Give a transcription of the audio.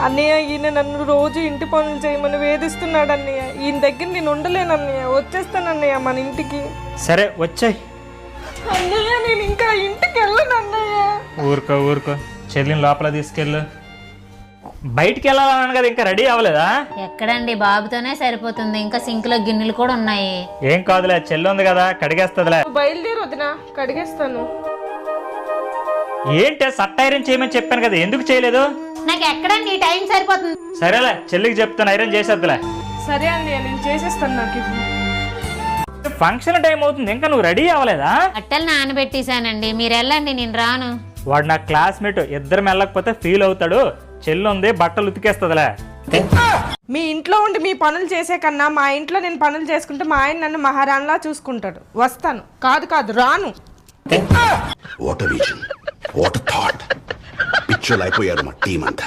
అన్నయ్య ఈయన నన్ను రోజు ఇంటి పనులు చేయమని వేధిస్తున్నాడు అన్నయ్య. ఈయన దగ్గర నేను ఉండలేను అన్నయ్య. వచ్చేస్తాను అన్నయ్య మన ఇంటికి. సరే వచ్చాయి. అన్నయ్య నేను ఇంకా ఇంటికి వెళ్ళను అన్నయ్య. ఊరుకో చెల్లిని లోపల తీసుకెళ్ళు. బయటికి వెళ్ళాలన్నాను కదా, ఇంకా రెడీ అవ్వలేదా? ఎక్కడండి, బాబుతోనే సరిపోతుంది. ఇంకా సింక్ లో గిన్నెలు కూడా ఉన్నాయి. ఏం కాదులే, చెల్లి ఉంది కదా కడిగేస్తుందిలే. బయలుదేరి వదినా, కడిగేస్తాను. ఏంటే సట్ట ఐరన్ చేయమని చెప్పాను కదా, ఎందుకు చేయలేదు? నాకు ఎక్కడండి టైం సరిపోతుంది. సరేలే, చెల్లికి చెప్తాను ఐరన్ చేసేద్దులే. సరే అన్నయ్య నేను చేసేస్తాను. నాకు ఫంక్షన్ టైం అవుతుంది, ఇంకా నువ్వు రెడీ అవ్వలేదా? బట్టలు నానబెట్టేశానండి, మీరు వెళ్ళండి, నేను రాను. వాడు నా క్లాస్మేట్, ఇద్దరం వెళ్ళకపోతే ఫీల్ అవుతాడు. చెల్లి ఉంది, బట్టలు ఉతికేస్తుందిలే. మీ ఇంట్లో ఉండి మీ పనులు చేసే కన్నా మా ఇంట్లో నేను పనులు చేసుకుంటే మా ఆయన నన్ను మహారాణిలా చూసుకుంటాడు. వస్తాను. కాదు రాను. What a vision, what a thought. పిచ్చోలు అయిపోయారు మా టీం అంతా.